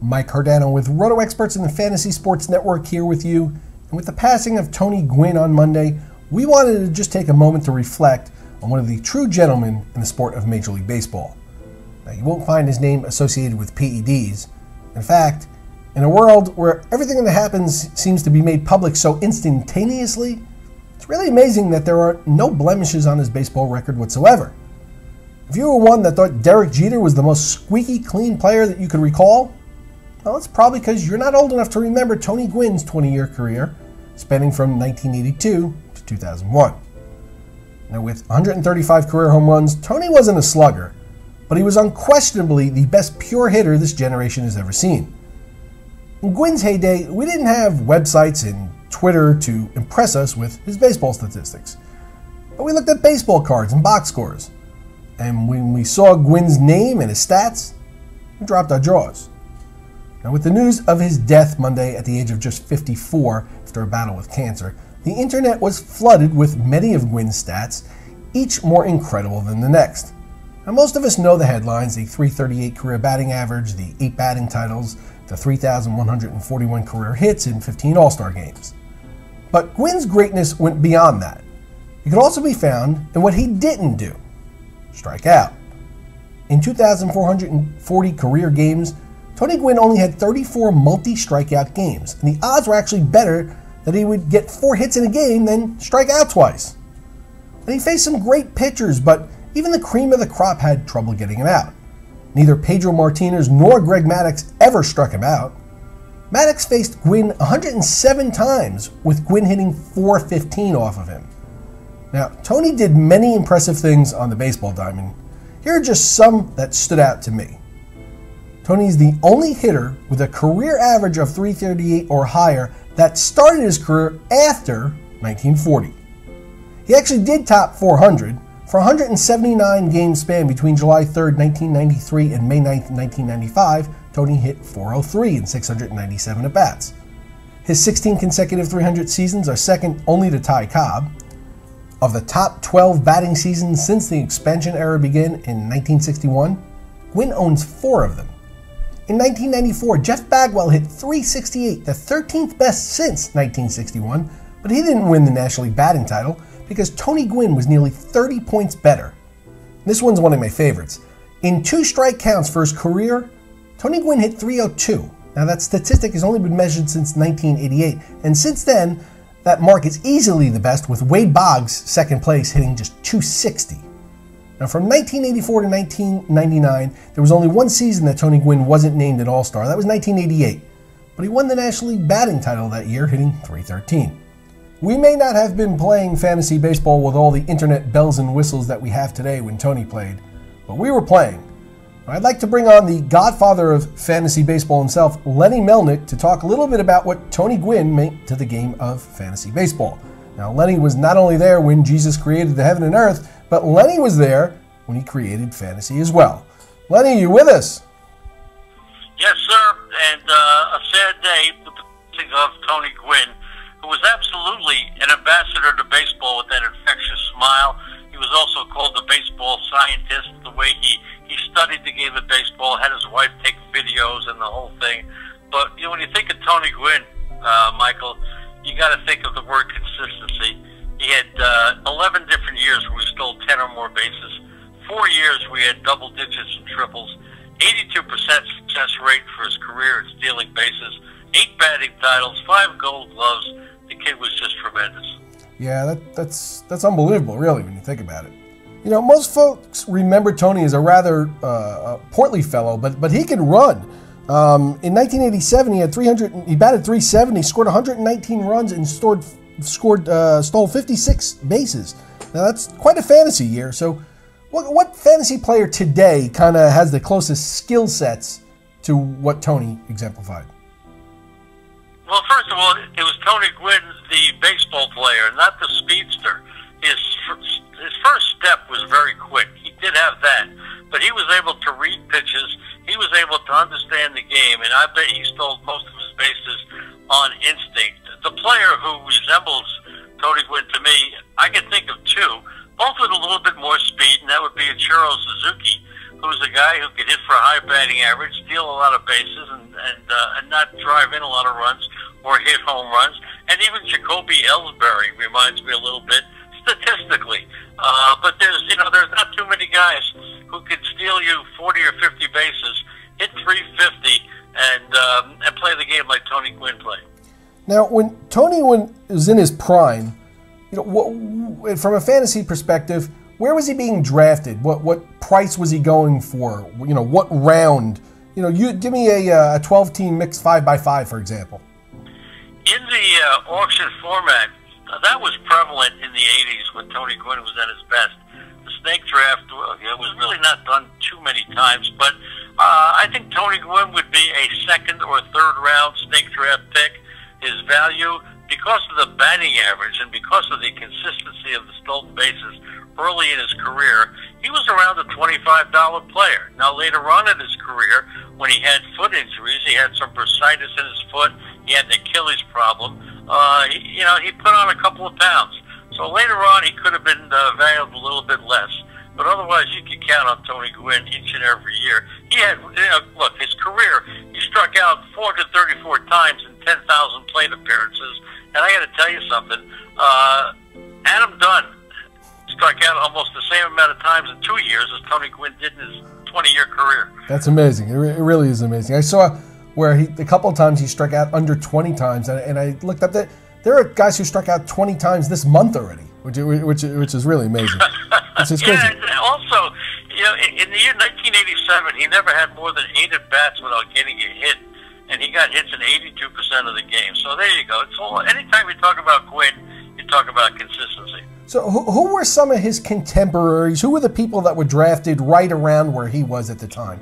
Mike Cardano with Roto Experts in the Fantasy Sports Network here with you. And with the passing of Tony Gwynn on Monday, we wanted to just take a moment to reflect on one of the true gentlemen in the sport of Major League Baseball. Now, you won't find his name associated with PEDs. In fact, in a world where everything that happens seems to be made public so instantaneously, it's really amazing that there are no blemishes on his baseball record whatsoever. If you were one that thought Derek Jeter was the most squeaky clean player that you could recall, well, it's probably because you're not old enough to remember Tony Gwynn's 20-year career, spanning from 1982 to 2001. Now, with 135 career home runs, Tony wasn't a slugger, but he was unquestionably the best pure hitter this generation has ever seen. In Gwynn's heyday, we didn't have websites and Twitter to impress us with his baseball statistics, but we looked at baseball cards and box scores. And when we saw Gwynn's name and his stats, we dropped our jaws. Now, with the news of his death Monday at the age of just 54 after a battle with cancer, the internet was flooded with many of Gwynn's stats, each more incredible than the next. Now, most of us know the headlines: the .338 career batting average, the 8 batting titles, the 3,141 career hits in 15 All-Star games. But Gwynn's greatness went beyond that. It could also be found in what he didn't do: strike out. In 2,440 career games, Tony Gwynn only had 34 multi-strikeout games, and the odds were actually better that he would get 4 hits in a game than strike out twice. And he faced some great pitchers, but even the cream of the crop had trouble getting him out. Neither Pedro Martinez nor Greg Maddux ever struck him out. Maddux faced Gwynn 107 times, with Gwynn hitting .415 off of him. Now, Tony did many impressive things on the baseball diamond. Here are just some that stood out to me. Tony's the only hitter with a career average of .338 or higher that started his career after 1940. He actually did top 400 for a 179 game span between July 3rd, 1993 and May 9th, 1995. Tony hit .403 in 697 at-bats. His 16 consecutive 300 seasons are second only to Ty Cobb. Of the top 12 batting seasons since the expansion era began in 1961, Gwynn owns 4 of them. In 1994, Jeff Bagwell hit .368, the 13th best since 1961, but he didn't win the National League batting title because Tony Gwynn was nearly 30 points better. This one's one of my favorites. In 2 strike counts for his career, Tony Gwynn hit .302. Now, that statistic has only been measured since 1988, and since then, that mark is easily the best, with Wade Boggs second place hitting just .260. Now, from 1984 to 1999, there was only one season that Tony Gwynn wasn't named an All-Star. That was 1988. But he won the National League batting title that year, hitting .313. We may not have been playing fantasy baseball with all the internet bells and whistles that we have today when Tony played, but we were playing. I'd like to bring on the godfather of fantasy baseball himself, Lenny Melnick, to talk a little bit about what Tony Gwynn meant to the game of fantasy baseball. Now, Lenny was not only there when Jesus created the heaven and earth, but Lenny was there when he created fantasy as well. Lenny, you with us? Yes, sir. And a sad day with the passing of Tony Gwynn, who was absolutely an ambassador to baseball with that infectious smile. He was also called the baseball scientist, the way he studied the game of baseball, had his wife take videos and the whole thing. But, you know, when you think of Tony Gwynn, Michael, you got to think of the word consistency. He had 11 different years where we stole 10 or more bases. 4 years we had double digits and triples. 82% success rate for his career at stealing bases. 8 batting titles, 5 gold gloves. The kid was just tremendous. Yeah, that's unbelievable, really, when you think about it. You know, most folks remember Tony as a rather portly fellow, but he could run. In 1987, he batted .370, scored 119 runs, and stole 56 bases. Now, that's quite a fantasy year. So, what fantasy player today kind of has the closest skill sets to what Tony exemplified? Well, first of all, it was Tony Gwynn, the baseball player, not the speedster. His first step was very quick. He did have that, but he was able to read pitches. He was able to understand the game, and I bet he stole most of his bases on instinct. The player who resembles Tony Gwynn to me, I can think of 2, both with a little bit more speed, and that would be Ichiro Suzuki, who's a guy who could hit for a high batting average, steal a lot of bases, and not drive in a lot of runs or hit home runs. And even Jacoby Ellsbury reminds me a little bit statistically. But there's not too many guys who could steal you 40 or 50 bases, hit 350, and play the game like Tony Gwynn played. Now, when Tony was in his prime, from a fantasy perspective, where was he being drafted? What price was he going for? What round? You give me a 12-team mixed 5x5, for example. In the auction format, that was prevalent in the 80s when Tony Gwynn was at his best. The snake draft was really not done too many times, but I think Tony Gwynn would be a second or third round snake draft pick. His value, because of the batting average and because of the consistency of the stolen bases early in his career, he was around a $25 player. Now, later on in his career, when he had foot injuries, he had some bursitis in his foot, he had an Achilles problem, he put on a couple of pounds. So later on, he could have been valued a little bit less. But otherwise, you could count on Tony Gwynn each and every year. He had, look, his career, he struck out 434 times in 10,000 plate appearances. And I got to tell you something, Adam Dunn struck out almost the same amount of times in 2 years as Tony Gwynn did in his 20-year career. That's amazing. It really is amazing. I saw where a couple of times he struck out under 20 times, and I looked up that there are guys who struck out 20 times this month already, which is really amazing. It's crazy. Yeah, also, in the year 1987, he never had more than 8 at-bats without getting a hit, and he got hits in 82% of the game. So there you go. It's all, anytime you talk about Gwynn, you talk about consistency. So who were some of his contemporaries? Who were the people that were drafted right around where he was at the time?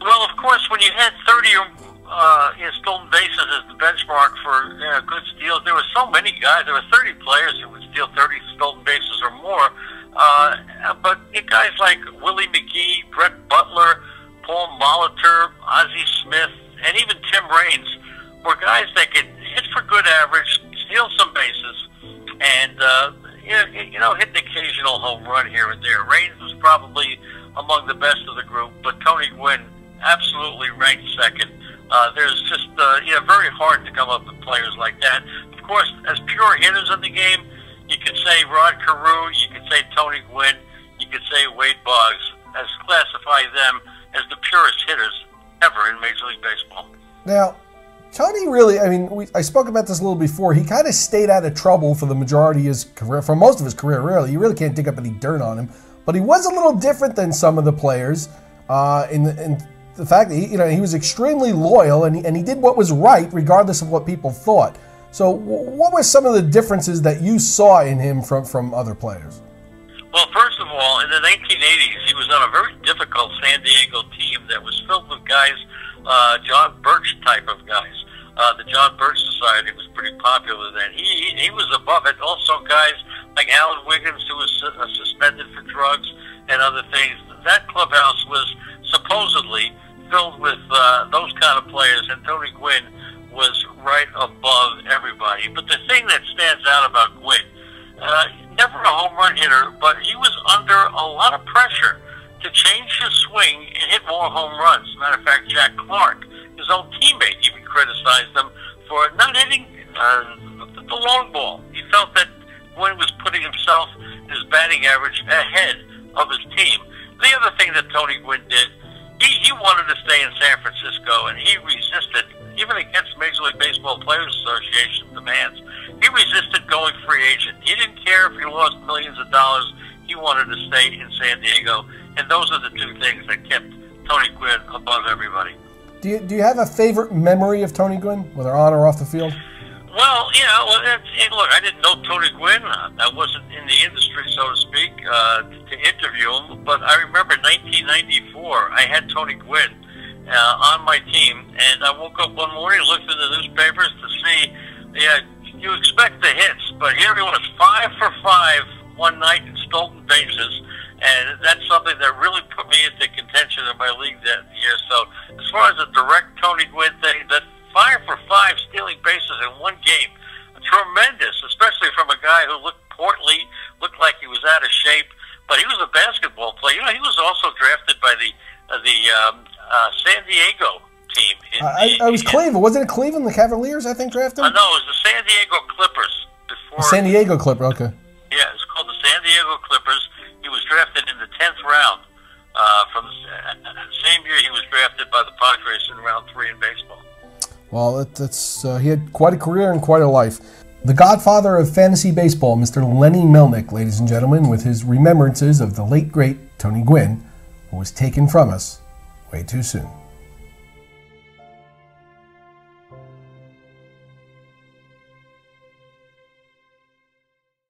Well, of course, when you had 30 stolen bases as the benchmark for good steals, there were so many guys. There were 30 players who would steal 30 stolen bases or more. But guys like Willie McGee, Brett Butler, Paul Molitor, Ozzie Smith, and even Tim Raines were guys that could hit for good average, steal some bases, and hit an occasional home run here and there. Raines was probably among the best of the group, but Tony Gwynn absolutely ranked second. There's just very hard to come up with players like that. Of course, as pure hitters in the game, you could say Rod Carew, you could say Tony Gwynn, you could say Wade Boggs, as classify them as the purest hitters ever in Major League Baseball. Now, Tony really, I spoke about this a little before. He kind of stayed out of trouble for the majority of his career, for most of his career, really. You really can't dig up any dirt on him. But he was a little different than some of the players in the fact that he was extremely loyal and he did what was right regardless of what people thought. So what were some of the differences that you saw in him from other players? Well, first of all, in the 1980s, he was on a very difficult San Diego team that was filled with guys, John Birch type of guys. The John Birch Society was pretty popular then. He was above it. Also guys like Alan Wiggins, who was suspended for drugs and other things. That clubhouse was supposedly filled with those kind of players, and Tony Gwynn was right above everybody. But the thing that stands out about Gwynn, never a home run hitter, but he was under a lot of pressure to change his swing and hit more home runs. As a matter of fact, Jack Clark, his own teammate, even criticized him for not hitting the long ball. He felt that Gwynn was putting himself, his batting average, ahead of his team. The other thing that Tony Gwynn did, he wanted to stay in San Francisco, and he resisted, even against Major League Baseball Players Association demands. He resisted going free agent. He didn't care if he lost millions of dollars. He wanted to stay in San Diego, and those are the two things that kept Tony Gwynn above everybody. Do you have a favorite memory of Tony Gwynn, whether on or off the field? Well, look, I didn't know Tony Gwynn. I wasn't in the industry, so to speak, to interview him. But I remember 1994, I had Tony Gwynn on my team, and I woke up one morning, looked in the newspapers to see, you expect the hits, but here he was 5 for 5 one night in stolen bases, and that's something that really put me into contention in my league that year. So as far as a direct Tony Gwynn thing, that 5 for 5 stealing bases in one game, tremendous, especially from a guy who looked portly, looked like he was out of shape, but he was a basketball player. He was also drafted by the San Diego team. I was Cleveland. Wasn't it Cleveland? The Cavaliers, I think, drafted him? No, it was the San Diego Clippers. Before San Diego Clippers, okay. Yeah, it's called the San Diego Clippers. He was drafted in the 10th round. From the same year, he was drafted by the Padres in round 3 in baseball. Well, he had quite a career and quite a life. The godfather of fantasy baseball, Mr. Lenny Melnick, ladies and gentlemen, with his remembrances of the late, great Tony Gwynn, who was taken from us way too soon.